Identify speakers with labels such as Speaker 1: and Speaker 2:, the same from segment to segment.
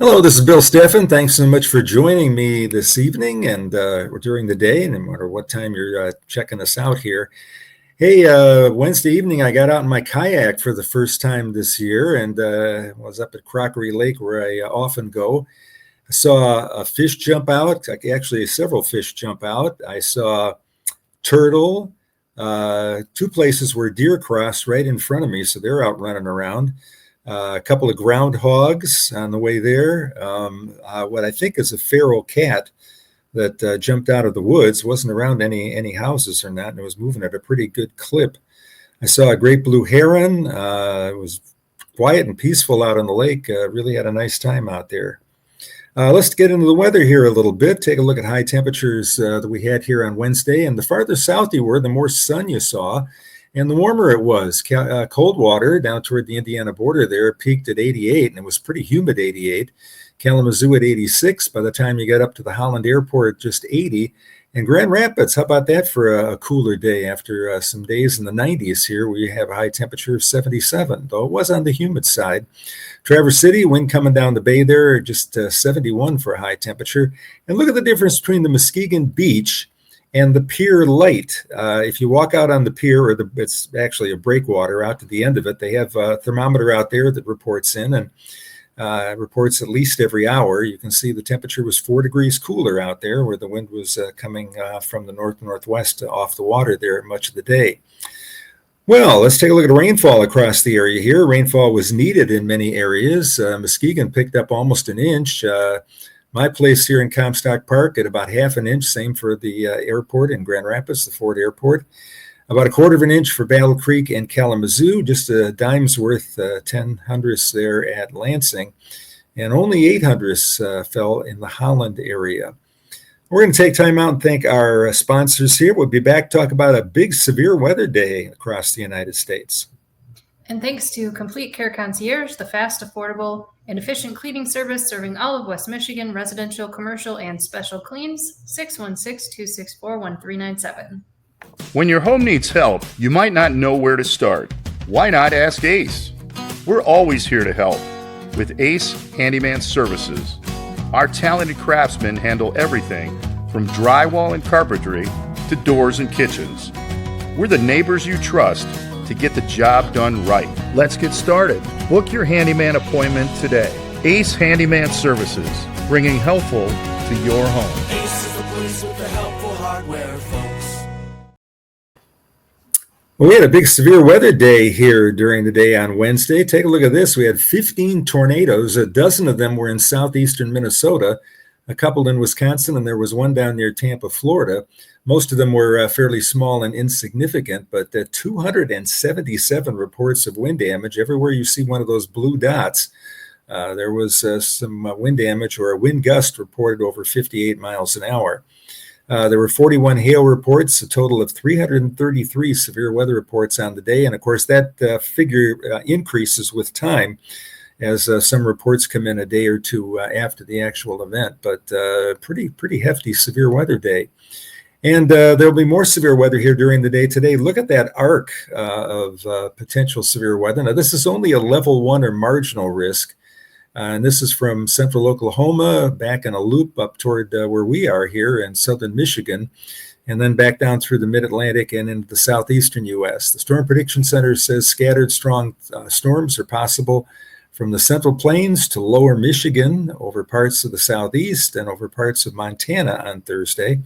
Speaker 1: Hello, this is Bill Steffen. Thanks so much for joining me this evening and during the day, no matter what time you're checking us out here. Hey, Wednesday evening, I got out in my kayak for the first time this year and was up at Crockery Lake where I often go. I saw a fish jump out, actually several fish jump out. I saw turtle, two places where deer crossed right in front of me, so they're out running around. A couple of groundhogs on the way there. What I think is a feral cat that jumped out of the woods, wasn't around any houses or not, and it was moving at a pretty good clip. I saw a great blue heron. It was quiet and peaceful out on the lake. Really had a nice time out there. Let's get into the weather here a little bit. Take a look at high temperatures that we had here on Wednesday. And the farther south you were, the more sun you saw, and the warmer it was. Coldwater down toward the Indiana border there peaked at 88, and it was pretty humid 88. Kalamazoo at 86. By the time you got up to the Holland Airport, just 80. And Grand Rapids, how about that for a cooler day after some days in the 90s here? We have a high temperature of 77, though it was on the humid side. Traverse City, wind coming down the bay there, just 71 for a high temperature. And look at the difference between the Muskegon Beach and the pier light. If you walk out on the pier, or it's actually a breakwater out to the end of it, they have a thermometer out there that reports in and reports at least every hour. You can see the temperature was 4 degrees cooler out there where the wind was coming from the northwest off the water there much of the day. Well, let's take a look at rainfall across the area here. Rainfall was needed in many areas. Muskegon picked up almost an inch. My place here in Comstock Park at about half an inch, same for the airport in Grand Rapids, the Ford Airport. About a quarter of an inch for Battle Creek and Kalamazoo, just a dime's worth, 10 hundredths there at Lansing, and only 8 hundredths fell in the Holland area. We're going to take time out and thank our sponsors here. We'll be back to talk about a big severe weather day across the United States.
Speaker 2: And thanks to Complete Care Concierge, the fast, affordable, and efficient cleaning service serving all of West Michigan, residential, commercial, and special cleans, 616-264-1397.
Speaker 3: When your home needs help, you might not know where to start. Why not ask Ace? We're always here to help with Ace Handyman Services. Our talented craftsmen handle everything from drywall and carpentry to doors and kitchens. We're the neighbors you trust to get the job done right. Let's get started. Book your handyman appointment today. Ace Handyman Services, bringing helpful to your home.
Speaker 4: Ace is the place with the helpful hardware, folks.
Speaker 1: Well, we had a big severe weather day here during the day on Wednesday. Take a look at this. We had 15 tornadoes. A dozen of them were in southeastern Minnesota, a couple in Wisconsin, and there was one down near Tampa, Florida. Most of them were fairly small and insignificant, but 277 reports of wind damage. Everywhere you see one of those blue dots, there was some wind damage or a wind gust reported over 58 miles an hour. There were 41 hail reports, a total of 333 severe weather reports on the day. And of course, that figure increases with time as some reports come in a day or two after the actual event. But pretty hefty severe weather day. And there'll be more severe weather here during the day today. Look at that arc of potential severe weather. Now, this is only a level 1 or marginal risk. And this is from central Oklahoma, back in a loop up toward where we are here in southern Michigan, and then back down through the mid-Atlantic and into the southeastern U.S. The Storm Prediction Center says scattered strong storms are possible from the Central Plains to lower Michigan, over parts of the southeast and over parts of Montana on Thursday.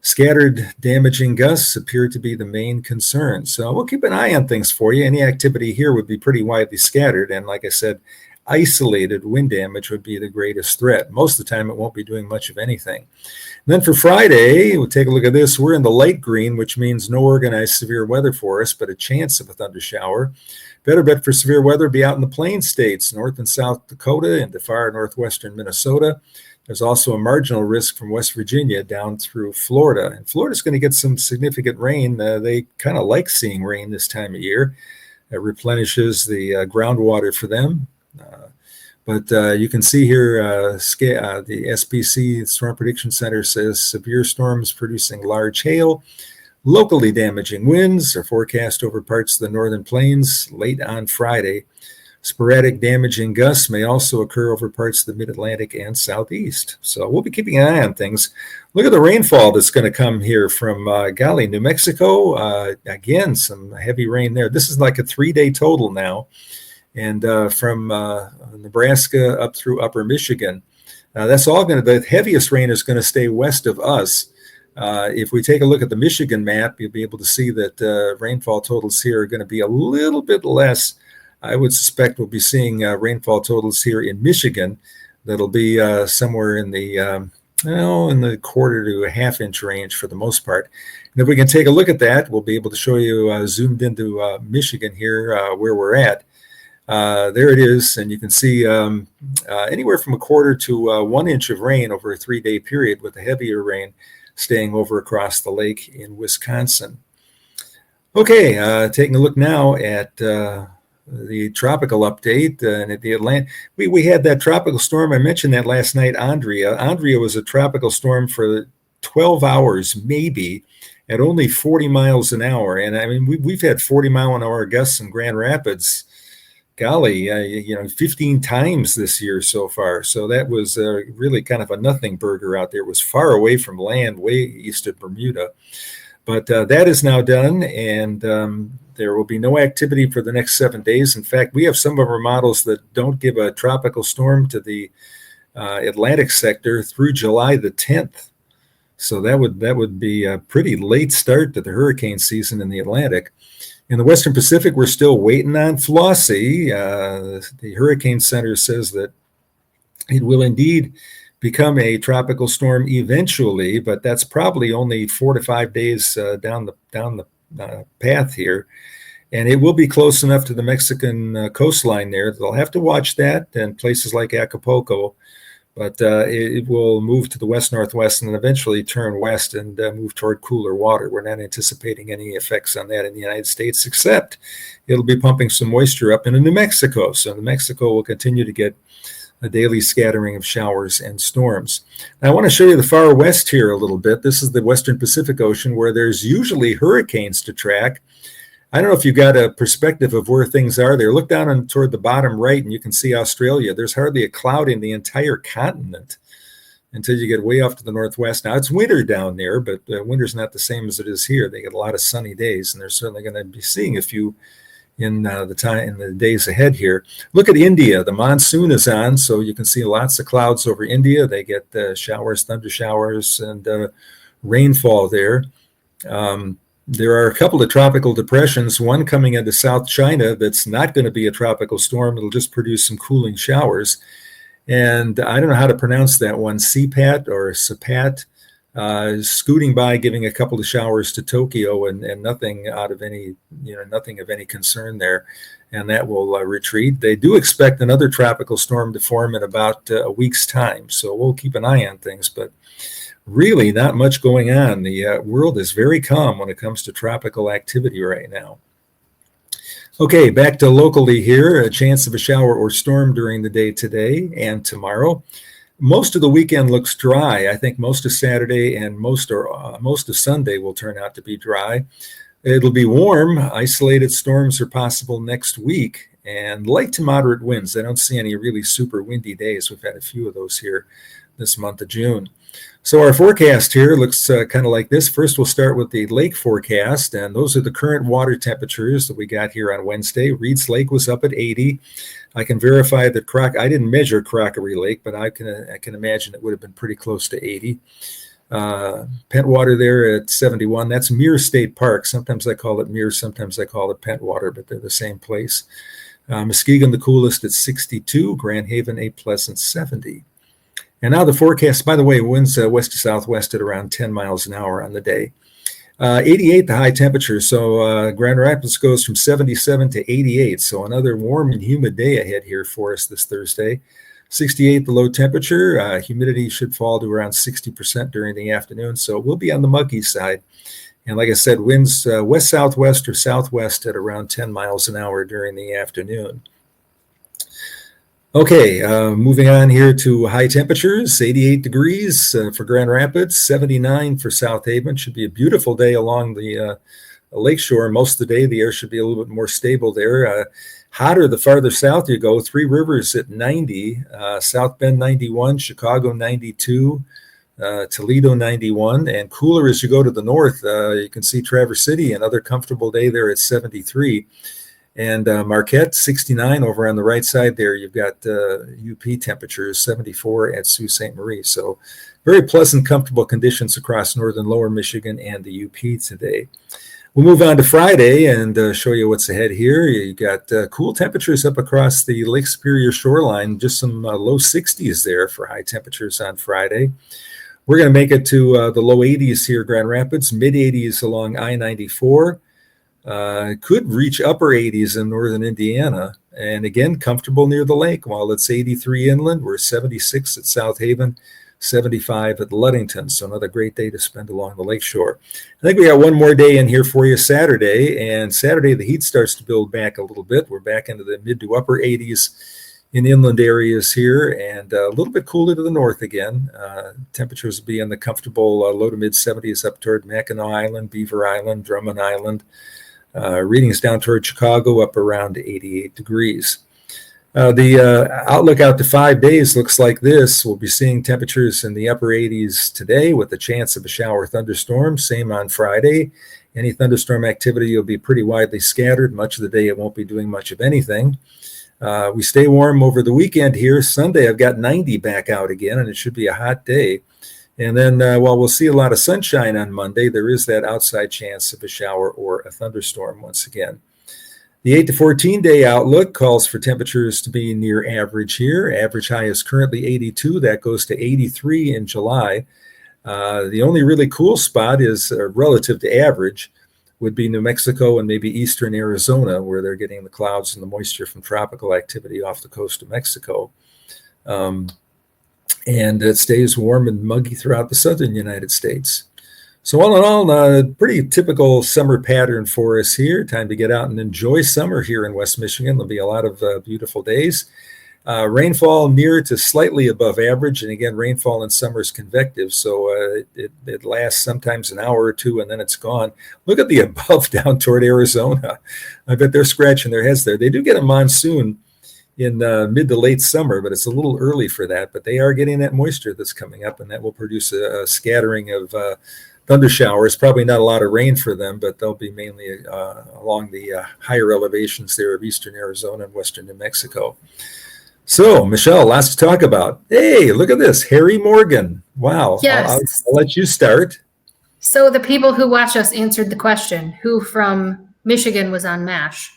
Speaker 1: Scattered damaging gusts appear to be the main concern. So we'll keep an eye on things for you. Any activity here would be pretty widely scattered. And like I said, isolated wind damage would be the greatest threat. Most of the time, it won't be doing much of anything. And then for Friday, we'll take a look at this. We're in the light green, which means no organized severe weather for us, but a chance of a thunder shower. Better bet for severe weather be out in the plain states, North and South Dakota and the far northwestern Minnesota. There's also a marginal risk from West Virginia down through Florida. And Florida's going to get some significant rain. They kind of like seeing rain this time of year. It replenishes the groundwater for them. But you can see here the SPC, Storm Prediction Center, says severe storms producing large hail. Locally damaging winds are forecast over parts of the northern plains late on Friday. Sporadic damaging gusts may also occur over parts of the mid-Atlantic and southeast. So we'll be keeping an eye on things. Look at the rainfall that's going to come here from New Mexico. Again, some heavy rain there. This is like a 3-day total now. And from Nebraska up through upper Michigan. That's all going to, the heaviest rain is going to stay west of us. If we take a look at the Michigan map, you'll be able to see that rainfall totals here are going to be a little bit less. I would suspect we'll be seeing rainfall totals here in Michigan that'll be somewhere in the in the quarter to a half inch range for the most part. And if we can take a look at that, we'll be able to show you zoomed into Michigan here where we're at. There it is, and you can see anywhere from a quarter to 1 inch of rain over a 3-day period, with the heavier rain staying over across the lake in Wisconsin. Okay, taking a look now at the tropical update and at the Atlantic. We had that tropical storm. I mentioned that last night, Andrea. Andrea was a tropical storm for 12 hours, maybe, at only 40 miles an hour. And I mean, we've had 40-mile-an-hour gusts in Grand Rapids, golly, 15 times this year so far. So that was really kind of a nothing burger out there. It was far away from land, way east of Bermuda. But that is now done, and there will be no activity for the next 7 days. In fact, we have some of our models that don't give a tropical storm to the Atlantic sector through July the 10th. So that would be a pretty late start to the hurricane season in the Atlantic. In the Western Pacific, we're still waiting on Flossie. The Hurricane Center says that it will indeed become a tropical storm eventually, but that's probably only 4 to 5 days down the path here. And it will be close enough to the Mexican coastline there. They'll have to watch that, and places like Acapulco. But it will move to the west-northwest and then eventually turn west and move toward cooler water. We're not anticipating any effects on that in the United States, except it'll be pumping some moisture up into New Mexico. So New Mexico will continue to get a daily scattering of showers and storms. Now, I want to show you the far west here a little bit. This is the Western Pacific Ocean, where there's usually hurricanes to track. I don't know if you got a perspective of where things are there. Look down toward the bottom right, and you can see Australia. There's hardly a cloud in the entire continent until you get way off to the northwest. Now, it's winter down there, but winter's not the same as it is here. They get a lot of sunny days, and they're certainly going to be seeing a few in the days ahead here. Look at India. The monsoon is on, so you can see lots of clouds over India. They get showers, thunder showers, and rainfall there. There are a couple of tropical depressions, one coming into South China that's not going to be a tropical storm. It'll just produce some cooling showers. And I don't know how to pronounce that one, CPAT or SAPAT, scooting by, giving a couple of showers to Tokyo, and nothing out of any, nothing of any concern there. And that will retreat. They do expect another tropical storm to form in about a week's time. So we'll keep an eye on things, but really not much going on. The world is very calm when it comes to tropical activity right now. Okay, back to locally here. A chance of a shower or storm during the day today and tomorrow. Most of the weekend looks dry. I think most of Saturday and most of Sunday will turn out to be dry. It'll be warm. Isolated storms are possible next week, and light to moderate winds. I don't see any really super windy days. We've had a few of those here this month of June. So our forecast here looks kind of like this. First, we'll start with the lake forecast, and those are the current water temperatures that we got here on Wednesday. Reed's Lake was up at 80. I can verify that I didn't measure Crockery Lake, but I can imagine it would have been pretty close to 80. Pentwater there at 71. That's Muir State Park. Sometimes I call it Muir, sometimes I call it Pentwater, but they're the same place. Muskegon the coolest at 62. Grand Haven, A Pleasant, 70. And now the forecast, by the way, winds west to southwest at around 10 miles an hour on the day. 88, the high temperature. So Grand Rapids goes from 77 to 88. So another warm and humid day ahead here for us this Thursday. 68, the low temperature. Humidity should fall to around 60% during the afternoon. So we'll be on the muggy side. And like I said, winds west-southwest or southwest at around 10 miles an hour during the afternoon. Okay, moving on here to high temperatures, 88 degrees for Grand Rapids, 79 for South Haven. Should be a beautiful day along the lakeshore. Most of the day, the air should be a little bit more stable there. Hotter the farther south you go. Three Rivers at 90, South Bend 91, Chicago 92, Toledo 91, and cooler as you go to the north. You can see Traverse City, another comfortable day there at 73. And Marquette 69 over on the right side there. You've got UP temperatures 74 at Sault Ste. Marie. So very pleasant, comfortable conditions across northern lower Michigan and the UP today. We'll move on to Friday and show you what's ahead here. You got cool temperatures up across the Lake Superior shoreline, just some low 60s there for high temperatures on Friday. We're going to make it to the low 80s here, Grand Rapids, mid 80s along I-94. Could reach upper 80s in northern Indiana. And again, comfortable near the lake. While it's 83 inland, we're 76 at South Haven, 75 at Ludington. So another great day to spend along the lakeshore. I think we got one more day in here for you, Saturday. And Saturday, the heat starts to build back a little bit. We're back into the mid to upper 80s in inland areas here, and a little bit cooler to the north again. Temperatures will be in the comfortable low to mid 70s up toward Mackinac Island, Beaver Island, Drummond Island. Readings down toward Chicago up around 88 degrees. The outlook out to 5 days looks like this. We'll be seeing temperatures in the upper 80s today with the chance of a shower thunderstorm. Same on Friday. Any thunderstorm activity will be pretty widely scattered. Much of the day it won't be doing much of anything. We stay warm over the weekend here. Sunday I've got 90 back out again, and it should be a hot day. And then while we'll see a lot of sunshine on Monday, there is that outside chance of a shower or a thunderstorm once again. The 8 to 14 day outlook calls for temperatures to be near average here. Average high is currently 82. That goes to 83 in July. The only really cool spot is relative to average would be New Mexico and maybe eastern Arizona, where they're getting the clouds and the moisture from tropical activity off the coast of Mexico. And it stays warm and muggy throughout the southern United States. So all in all, a pretty typical summer pattern for us here. Time to get out and enjoy summer here in West Michigan. There'll be a lot of beautiful days. Rainfall near to slightly above average. And again, rainfall in summer is convective, so it lasts sometimes an hour or two and then it's gone. Look at the above down toward Arizona. I bet they're scratching their heads there. They do get a monsoon in mid to late summer, but it's a little early for that. But they are getting that moisture that's coming up, and that will produce a scattering of thunder showers. Probably not a lot of rain for them, but they'll be mainly along the higher elevations there of eastern Arizona and western New Mexico. So, Michelle, lots to talk about. Hey, look at this. Harry Morgan. Wow.
Speaker 2: Yes.
Speaker 1: I'll let you start.
Speaker 2: So the people who watch us answered the question, who from Michigan was on MASH?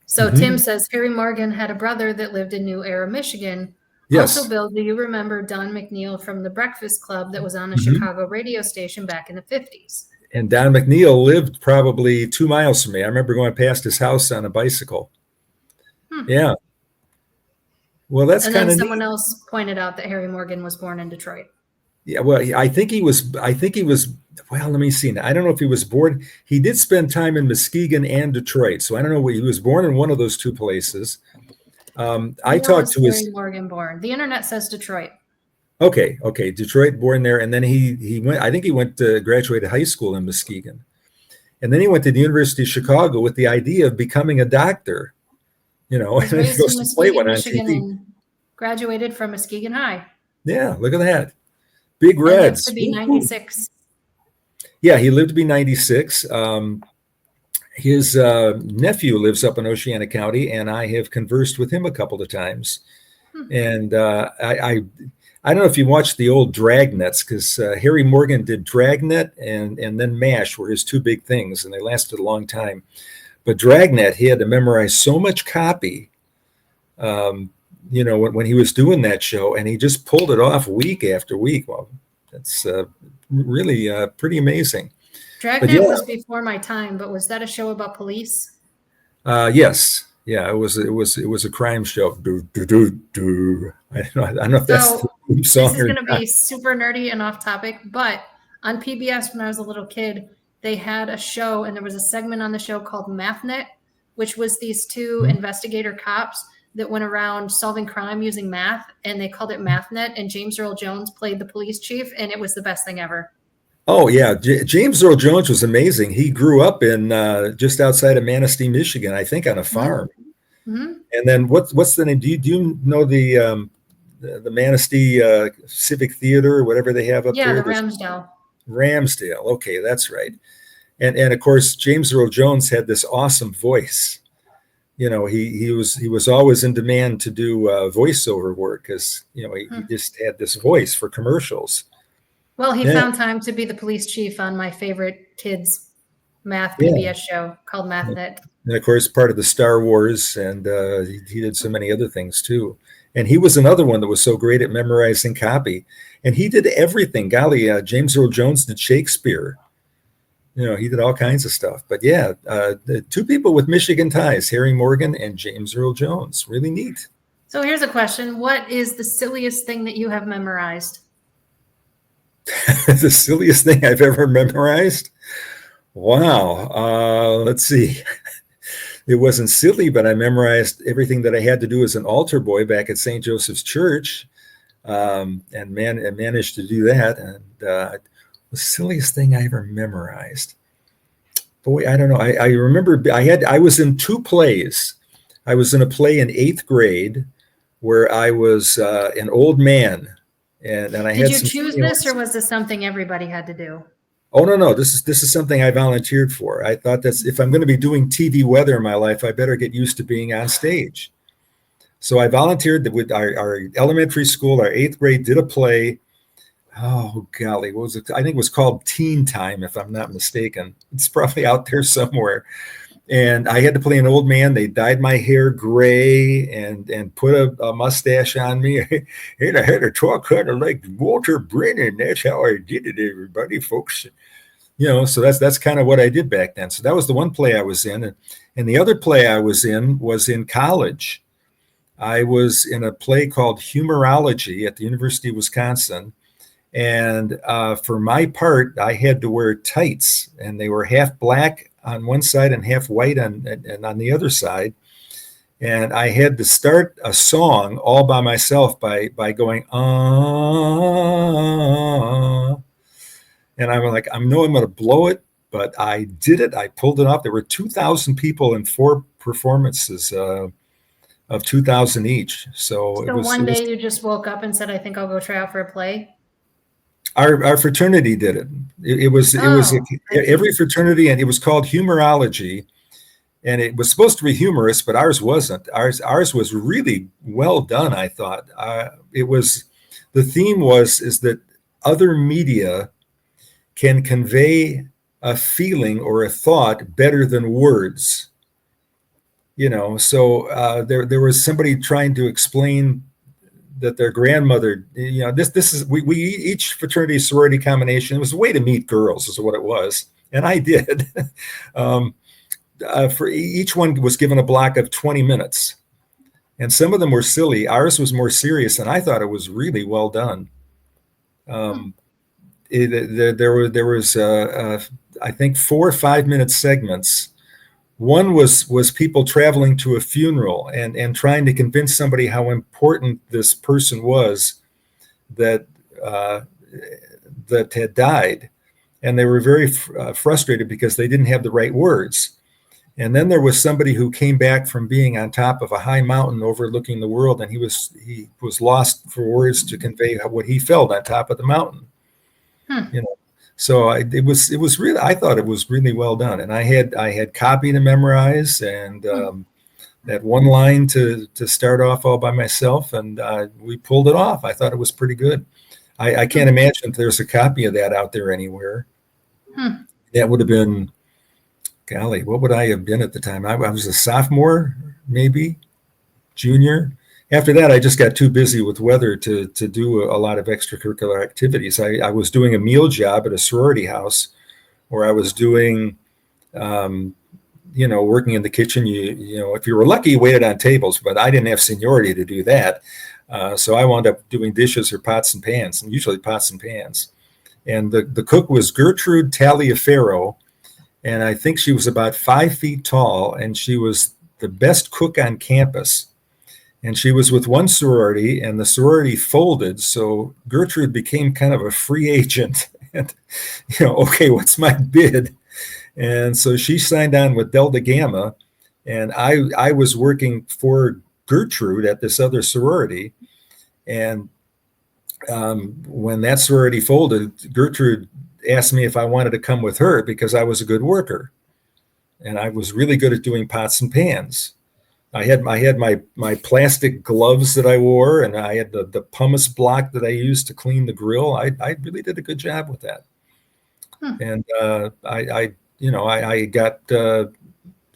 Speaker 2: So Tim says, Harry Morgan had a brother that lived in New Era, Michigan.
Speaker 1: Yes.
Speaker 2: Also, Bill, do you remember Don McNeil from the Breakfast Club that was on a Chicago radio station back in the 50s?
Speaker 1: And Don McNeil lived probably 2 miles from me. I remember going past his house on a bicycle. Yeah. Well, that's kind of neat.
Speaker 2: Someone else pointed out that Harry Morgan was born in Detroit.
Speaker 1: Yeah, well, I think he was, well, let me see. I don't know if he was born. He did spend time in Muskegon and Detroit. So I don't know. He was born in one of those two places. I talked to
Speaker 2: Harry Morgan born. The internet says Detroit.
Speaker 1: Okay. Detroit, born there. And then he went, I think he went to graduated high school in Muskegon. And then he went to the University of Chicago with the idea of becoming a doctor. You know, and then he goes to play one on TV.
Speaker 2: And graduated from Muskegon High.
Speaker 1: Yeah, look at that. Big Reds.
Speaker 2: To be 96.
Speaker 1: Yeah, he lived to be 96. His nephew lives up in Oceana County, and I have conversed with him a couple of times. And I don't know if you watched the old Dragnets, because Harry Morgan did Dragnet and then MASH were his two big things, and they lasted a long time. But Dragnet, he had to memorize so much copy, you know, when he was doing that show, and he just pulled it off week after week. Well, that's really pretty amazing.
Speaker 2: Dragnet was before my time, but was that a show about police?
Speaker 1: Yes. Yeah, it was a crime show. I don't know if that's the theme song.
Speaker 2: This is going to be super nerdy and off topic, but on PBS when I was a little kid, they had a show, and there was a segment on the show called MathNet, which was these two investigator cops that went around solving crime using math, and they called it MathNet, and James Earl Jones played the police chief, and it was the best thing ever.
Speaker 1: Oh, yeah. James Earl Jones was amazing. He grew up in just outside of Manistee, Michigan, I think on a farm.
Speaker 2: Mhm.
Speaker 1: And then what's the name? Do you know the Manistee Civic Theater or whatever they have up
Speaker 2: Yeah,
Speaker 1: there?
Speaker 2: the Ramsdale.
Speaker 1: Ramsdale. Okay, that's right. And of course James Earl Jones had this awesome voice. He was always in demand to do voiceover work because he just had this voice for commercials.
Speaker 2: Well, he
Speaker 1: Yeah,
Speaker 2: found time to be the police chief on my favorite kids math
Speaker 1: yeah.
Speaker 2: PBS show called MathNet.
Speaker 1: And of course, part of the Star Wars, and he did so many other things too. And he was another one that was so great at memorizing copy. And he did everything. Golly, James Earl Jones did Shakespeare. He did all kinds of stuff. But yeah, the two people with Michigan ties, Harry Morgan and James Earl Jones. Really neat.
Speaker 2: So here's a question. What is the silliest thing that you have memorized?
Speaker 1: The silliest thing I've ever memorized. Wow. Let's see. It wasn't silly, but I memorized everything that I had to do as an altar boy back at St. Joseph's Church, and managed to do that. And the silliest thing I ever memorized. Boy, I don't know. I remember I was in two plays. I was in a play in 8th grade where I was an old man, and I had
Speaker 2: Did you
Speaker 1: some
Speaker 2: choose this, or was this something everybody had to do?
Speaker 1: Oh no. This is something I volunteered for. I thought that's if I'm going to be doing TV weather in my life, I better get used to being on stage. So I volunteered with our elementary school. Our 8th grade did a play. Oh golly, what was it? I think it was called Teen Time, if I'm not mistaken. It's probably out there somewhere. And I had to play an old man. They dyed my hair gray and put a mustache on me. And I had to talk kind of like Walter Brennan. That's how I did it, everybody, folks. So that's kind of what I did back then. So that was the one play I was in. And the other play I was in college. I was in a play called Humorology at the University of Wisconsin. And for my part, I had to wear tights, and they were half black on one side and half white on the other side. And I had to start a song all by myself by going, and I'm like, I know I'm going to blow it, but I did it. I pulled it off. There were 2,000 people in 4 performances of 2,000 each. So
Speaker 2: one day you just woke up and said, I think I'll go try out for a play.
Speaker 1: Our fraternity did it. It was every fraternity, and it was called Humorology, and it was supposed to be humorous, but ours wasn't. Ours was really well done. I thought the theme is that other media can convey a feeling or a thought better than words. So there was somebody trying to explain that their grandmother, this is we each fraternity sorority combination. It was a way to meet girls, is what it was, and I did. For each one was given a block of 20 minutes, and some of them were silly. Ours was more serious, and I thought it was really well done. There was I think 4 or 5 minute segments. One was people traveling to a funeral and trying to convince somebody how important this person was that had died. And they were very frustrated because they didn't have the right words. And then there was somebody who came back from being on top of a high mountain overlooking the world, and he was lost for words to convey what he felt on top of the mountain. So it was really, I thought it was really well done, and I had copy to memorize, and that one line to start off all by myself, and we pulled it off. I thought it was pretty good. I can't imagine if there's a copy of that out there anywhere. That would have been, golly, what would I have been at the time? I was a sophomore, maybe junior. After that, I just got too busy with weather to do a lot of extracurricular activities. I was doing a meal job at a sorority house, or I was doing, working in the kitchen. If you were lucky, you waited on tables, but I didn't have seniority to do that. So I wound up doing dishes or pots and pans, and usually pots and pans. And the cook was Gertrude Taliaferro, and I think she was about 5 feet tall, and she was the best cook on campus. And she was with one sorority, and the sorority folded. So Gertrude became kind of a free agent. And, okay, what's my bid? And so she signed on with Delta Gamma. And I was working for Gertrude at this other sorority. And when that sorority folded, Gertrude asked me if I wanted to come with her because I was a good worker. And I was really good at doing pots and pans. I had my plastic gloves that I wore, and I had the pumice block that I used to clean the grill. I really did a good job with that. And I got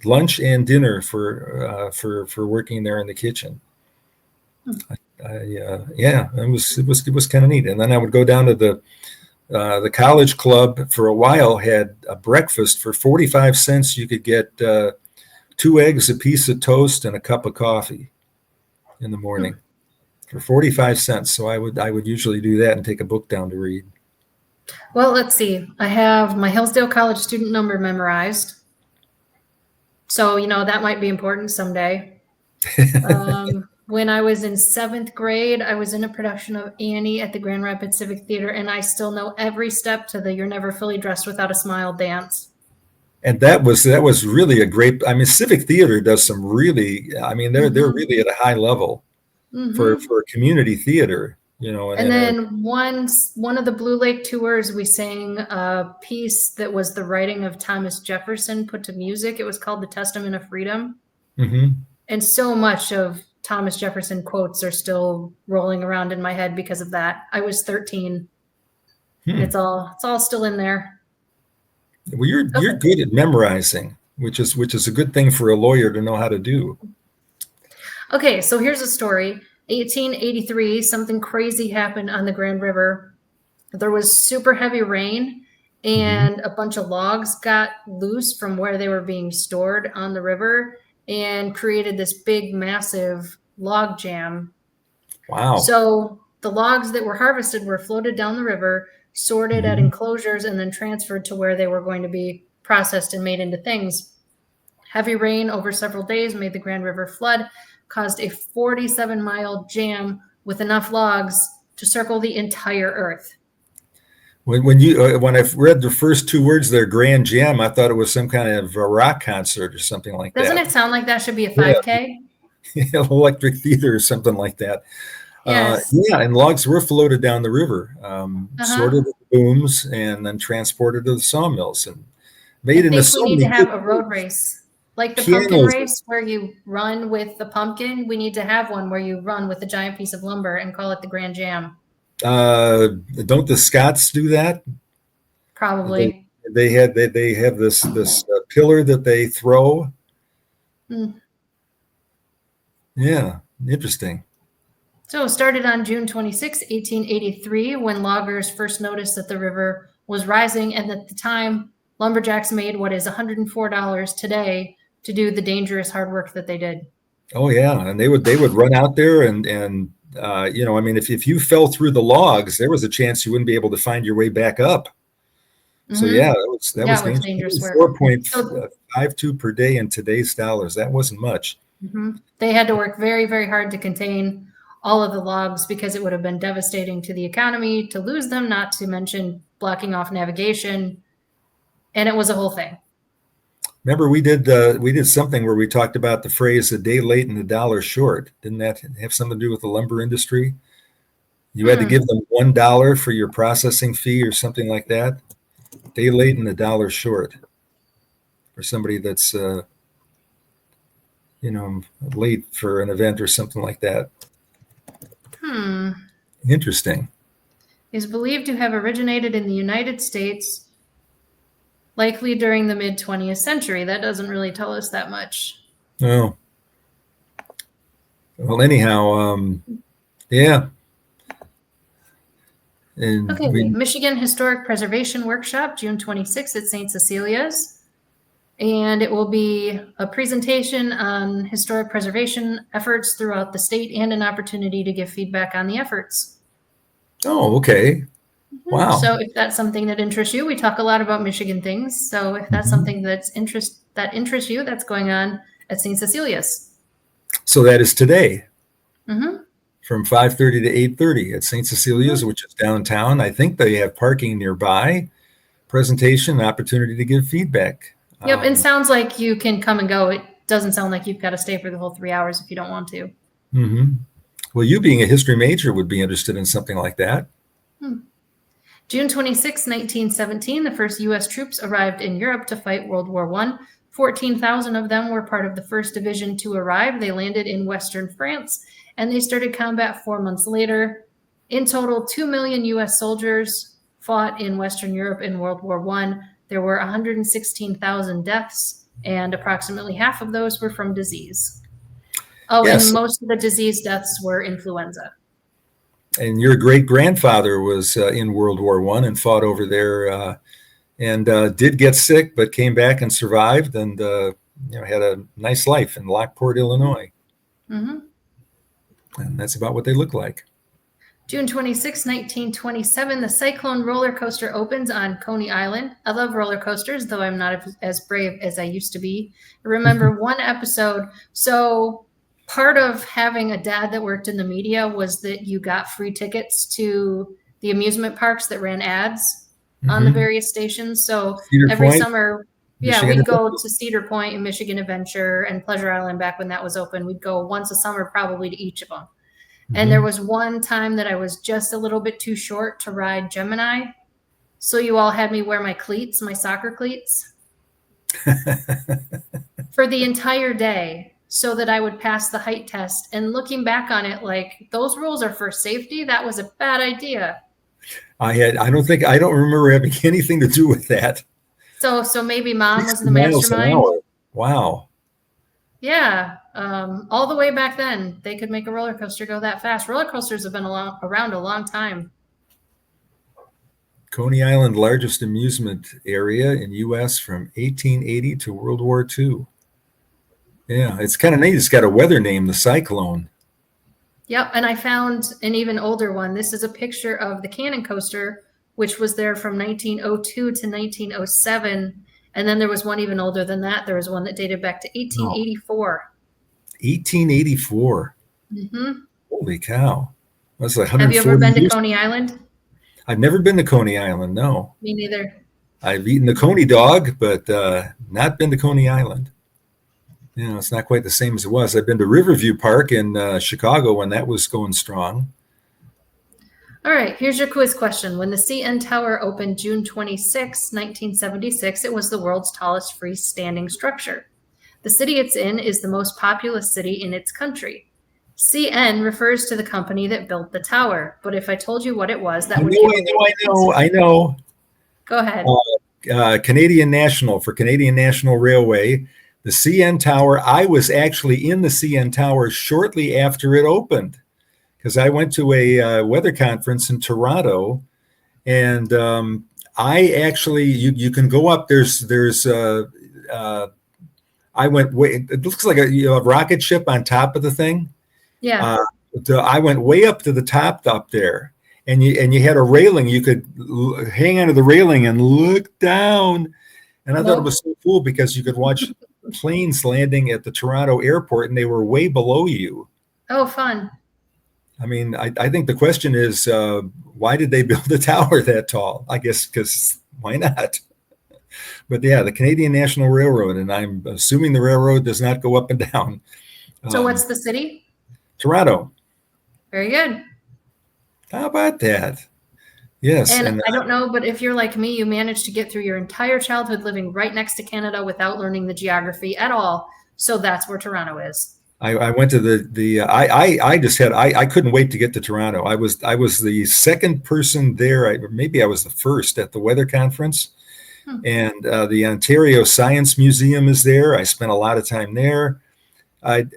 Speaker 1: lunch and dinner for working there in the kitchen. Yeah, it was kind of neat. And then I would go down to the college club for a while. Had a breakfast for 45 cents. You could get 2 eggs, a piece of toast, and a cup of coffee in the morning for 45 cents. So I would usually do that and take a book down to read.
Speaker 2: Well, let's see. I have my Hillsdale College student number memorized. So, that might be important someday. When I was in 7th grade, I was in a production of Annie at the Grand Rapids Civic Theater, and I still know every step to the "You're Never Fully Dressed Without a Smile" dance.
Speaker 1: And that was really a great. I mean, Civic Theater does some really. I mean, they're really at a high level for a community theater.
Speaker 2: And then one of the Blue Lake tours, we sang a piece that was the writing of Thomas Jefferson put to music. It was called "The Testament of Freedom," and so much of Thomas Jefferson quotes are still rolling around in my head because of that. I was 13. And it's all still in there.
Speaker 1: Well, you're good at memorizing, which is a good thing for a lawyer to know how to do.
Speaker 2: Okay, so here's a story. 1883, something crazy happened on the Grand River. There was super heavy rain, and a bunch of logs got loose from where they were being stored on the river and created this big, massive log jam.
Speaker 1: Wow.
Speaker 2: So the logs that were harvested were floated down the river, sorted at enclosures, and then transferred to where they were going to be processed and made into things. Heavy rain over several days made the Grand River flood, caused a 47-mile jam with enough logs to circle the entire earth.
Speaker 1: When I read the first 2 words there, Grand Jam, I thought it was some kind of a rock concert or something like that.
Speaker 2: Doesn't it sound like that should be a 5K?
Speaker 1: Yeah. Electric Theater or something like that.
Speaker 2: Yes.
Speaker 1: And logs were floated down the river, sorted at the booms, and then transported to the sawmills and made into so many.
Speaker 2: We need to have a road race. Like the pumpkin race where you run with the pumpkin, we need to have one where you run with a giant piece of lumber and call it the Grand Jam.
Speaker 1: Don't the Scots do that?
Speaker 2: Probably.
Speaker 1: They have this pillar that they throw. Yeah, interesting.
Speaker 2: So it started on June 26, 1883, when loggers first noticed that the river was rising, and at the time, lumberjacks made what is $104 today to do the dangerous hard work that they did.
Speaker 1: Oh yeah, and they would run out there and I mean, if you fell through the logs, there was a chance you wouldn't be able to find your way back up. So yeah, that was dangerous work. 4.52 per day in today's dollars. That wasn't much.
Speaker 2: They had to work very, very hard to contain all of the logs because it would have been devastating to the economy to lose them, not to mention blocking off navigation. And it was a whole thing.
Speaker 1: Remember, we did something where we talked about the phrase "a day late and a dollar short." Didn't that have something to do with the lumber industry? You had to give them $1 for your processing fee or something like that. Day late and a dollar short for somebody that's late for an event or something like that. Interesting.
Speaker 2: Is believed to have originated in the United States, likely during the mid-20th century. That doesn't really tell us that much.
Speaker 1: Oh. Well, anyhow, yeah. And
Speaker 2: Michigan Historic Preservation Workshop, June 26th at St. Cecilia's. And it will be a presentation on historic preservation efforts throughout the state and an opportunity to give feedback on the efforts.
Speaker 1: Oh, okay. Wow.
Speaker 2: So if that's something that interests you, we talk a lot about Michigan things. So if that's something that interests you, that's going on at St. Cecilia's.
Speaker 1: So that is today. From 5:30 to 8:30 at St. Cecilia's, which is downtown. I think they have parking nearby. Presentation, opportunity to give feedback.
Speaker 2: Yep, and sounds like you can come and go. doesn't sound like you've got to stay for the whole 3 hours if you don't want to.
Speaker 1: Mm-hmm. Well, you being a history major would be interested in something like that.
Speaker 2: June 26, 1917, the first U.S. troops arrived in Europe to fight World War I. 14,000 of them were part of the first division to arrive. They landed in Western France, and they started combat 4 months later. In total, 2 million U.S. soldiers fought in Western Europe in World War I. There were 116,000 deaths, and approximately half of those were from disease. Oh,
Speaker 1: yes.
Speaker 2: And most of the disease deaths were influenza.
Speaker 1: And your great-grandfather was in World War I and fought over there and did get sick, but came back and survived and had a nice life in Lockport, Illinois.
Speaker 2: Mm-hmm.
Speaker 1: And that's about what they look like.
Speaker 2: June 26, 1927, the Cyclone roller coaster opens on Coney Island. I love roller coasters, though I'm not as brave as I used to be. I remember one episode. So part of having a dad that worked in the media was that you got free tickets to the amusement parks that ran ads on the various stations. So
Speaker 1: Cedar
Speaker 2: every
Speaker 1: Point,
Speaker 2: summer,
Speaker 1: Michigan
Speaker 2: we'd go
Speaker 1: Adventure.
Speaker 2: to Cedar Point and Michigan Adventure and Pleasure Island back when that was open. We'd go once a summer probably to each of them. And there was one time that I was just a little bit too short to ride Gemini. So you all had me wear my cleats, my soccer cleats, for the entire day so that I would pass the height test. And looking back on it, like, those rules are for safety. That was a bad idea.
Speaker 1: I don't remember having anything to do with that.
Speaker 2: So maybe Mom was the
Speaker 1: 60 miles an
Speaker 2: mastermind.
Speaker 1: hour. Wow.
Speaker 2: Yeah. All the way back then, they could make a roller coaster go that fast. Roller coasters have been around a long time.
Speaker 1: Coney Island, largest amusement area in U.S. from 1880 to World War II. Yeah, it's kind of neat. It's got a weather name, the Cyclone.
Speaker 2: Yep, and I found an even older one. This is a picture of the Cannon coaster, which was there from 1902 to 1907. And then there was one even older than that. There was one that dated back to 1884.
Speaker 1: 1884.
Speaker 2: Mm-hmm.
Speaker 1: Holy cow. That's like 140
Speaker 2: Have you ever been to
Speaker 1: years.
Speaker 2: Coney Island?
Speaker 1: I've never been to Coney Island, no.
Speaker 2: Me neither.
Speaker 1: I've eaten the Coney dog, but not been to Coney Island. It's not quite the same as it was. I've been to Riverview Park in Chicago when that was going strong.
Speaker 2: All right, here's your quiz question. When the CN Tower opened June 26, 1976, it was the world's tallest freestanding structure. The city it's in is the most populous city in its country. CN refers to the company that built the tower, but if I told you what it was, that would
Speaker 1: I know.
Speaker 2: Go ahead.
Speaker 1: Canadian National, for Canadian National Railway. The CN Tower, I was actually in the CN Tower shortly after it opened because I went to a weather conference in Toronto, and I actually, you can go up, I went way, it looks like a rocket ship on top of the thing.
Speaker 2: Yeah.
Speaker 1: I went way up to the top up there, and you had a railing. You could hang onto the railing and look down. And I thought it was so cool because you could watch planes landing at the Toronto airport, and they were way below you.
Speaker 2: Oh, fun.
Speaker 1: I mean, I think the question is, why did they build a tower that tall? I guess because why not? But yeah, the Canadian National Railroad, and I'm assuming the railroad does not go up and down.
Speaker 2: So what's the city?
Speaker 1: Toronto.
Speaker 2: Very good.
Speaker 1: How about that? Yes.
Speaker 2: And I don't know, but if you're like me, you managed to get through your entire childhood living right next to Canada without learning the geography at all. So that's where Toronto is.
Speaker 1: I went to I couldn't wait to get to Toronto. I was the second person there. Maybe I was the first at the weather conference. And the Ontario Science Museum is there. I spent a lot of time there.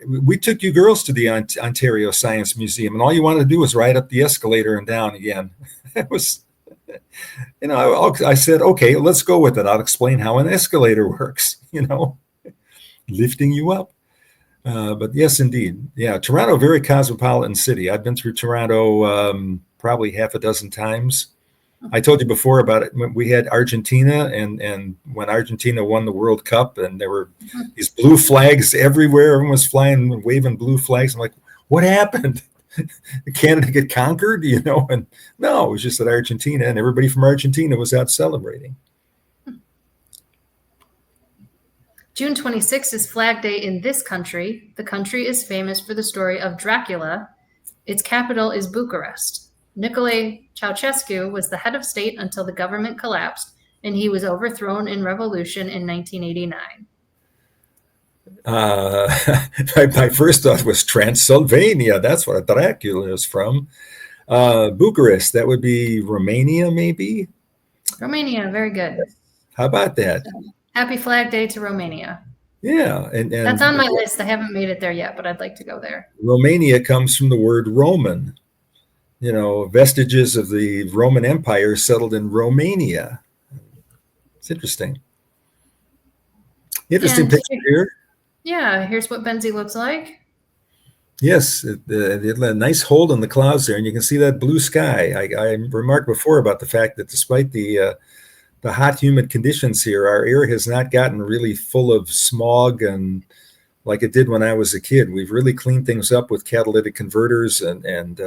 Speaker 1: We took you girls to the Ontario Science Museum, and all you wanted to do was ride up the escalator and down again. It was, I said, okay, let's go with it. I'll explain how an escalator works, lifting you up. But yes, indeed. Yeah, Toronto, very cosmopolitan city. I've been through Toronto probably half a dozen times. I told you before about it. We had Argentina, and when Argentina won the World Cup, and there were these blue flags everywhere. Everyone was flying and waving blue flags. I'm like, what happened? Did Canada get conquered? And no, it was just that Argentina, and everybody from Argentina was out celebrating.
Speaker 2: June 26th is Flag Day in this country. The country is famous for the story of Dracula. Its capital is Bucharest. Nicolae Ceausescu was the head of state until the government collapsed, and he was overthrown in revolution in 1989.
Speaker 1: My first thought was Transylvania. That's what Dracula is from. Bucharest, that would be Romania, maybe?
Speaker 2: Romania, very good.
Speaker 1: How about that?
Speaker 2: So, happy Flag Day to Romania.
Speaker 1: Yeah. And
Speaker 2: that's on my list. I haven't made it there yet, but I'd like to go there.
Speaker 1: Romania comes from the word Roman. You know, vestiges of the Roman Empire settled in Romania. It's interesting. Interesting picture here.
Speaker 2: Yeah, here's what Benzie looks like.
Speaker 1: Yes, a nice hold in the clouds there, and you can see that blue sky. I remarked before about the fact that despite the hot, humid conditions here, our air has not gotten really full of smog and like it did when I was a kid. We've really cleaned things up with catalytic converters and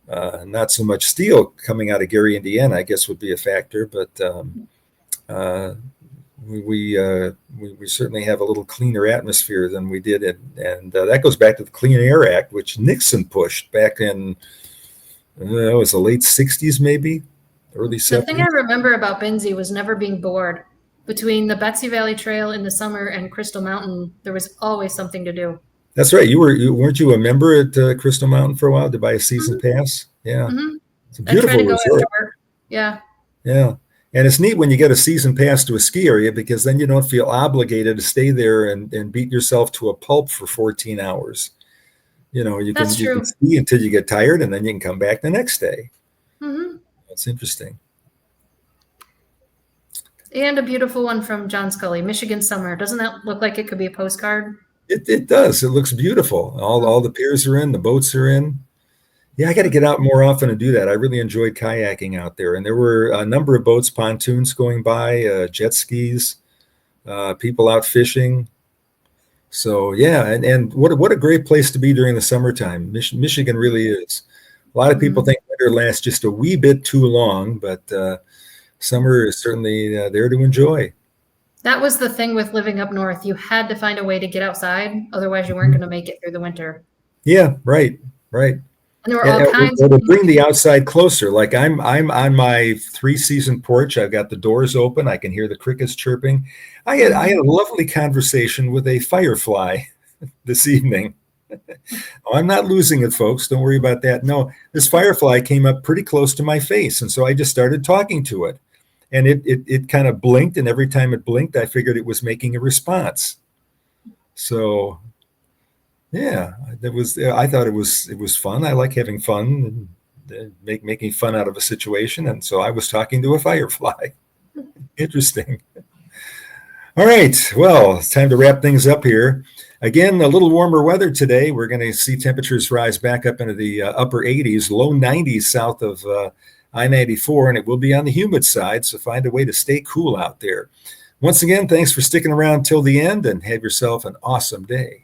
Speaker 1: not so much steel coming out of Gary, Indiana, I guess would be a factor, but we certainly have a little cleaner atmosphere than we did, and that goes back to the Clean Air Act, which Nixon pushed back in it was the late 60s, maybe early 70s.
Speaker 2: The thing I remember about Benzie was never being bored. Between the Betsy Valley Trail in the summer and Crystal Mountain, there was always something to do.
Speaker 1: That's right. Weren't you a member at Crystal Mountain for a while to buy a season pass? Yeah, it's a beautiful resort.
Speaker 2: Yeah.
Speaker 1: And it's neat when you get a season pass to a ski area because then you don't feel obligated to stay there and beat yourself to a pulp for 14 hours. You know, you can ski until you get tired and then you can come back the next day. That's interesting.
Speaker 2: And a beautiful one from John Scully, Michigan Summer. Doesn't that look like it could be a postcard?
Speaker 1: It does. It looks beautiful. All the piers are in, the boats are in. Yeah, I got to get out more often and do that. I really enjoyed kayaking out there. And there were a number of boats, pontoons going by, jet skis, people out fishing. So, yeah, and what a great place to be during the summertime. Michigan really is. A lot of people think winter lasts just a wee bit too long, but summer is certainly there to enjoy.
Speaker 2: That was the thing with living up north. You had to find a way to get outside. Otherwise, you weren't going to make it through the winter.
Speaker 1: Yeah, right.
Speaker 2: And there were all kinds
Speaker 1: of bring the outside closer. Like I'm on my 3-season porch. I've got the doors open. I can hear the crickets chirping. I had a lovely conversation with a firefly this evening. Oh, I'm not losing it, folks. Don't worry about that. No, this firefly came up pretty close to my face, and so I just started talking to it. And it kind of blinked, and every time it blinked, I figured it was making a response. So yeah, I thought it was fun. I like having fun and making fun out of a situation. And so I was talking to a firefly. Interesting. All right. Well, it's time to wrap things up here. Again, a little warmer weather today. We're going to see temperatures rise back up into the upper 80s, low 90s south of I-94, and it will be on the humid side. So find a way to stay cool out there. Once again, thanks for sticking around till the end and have yourself an awesome day.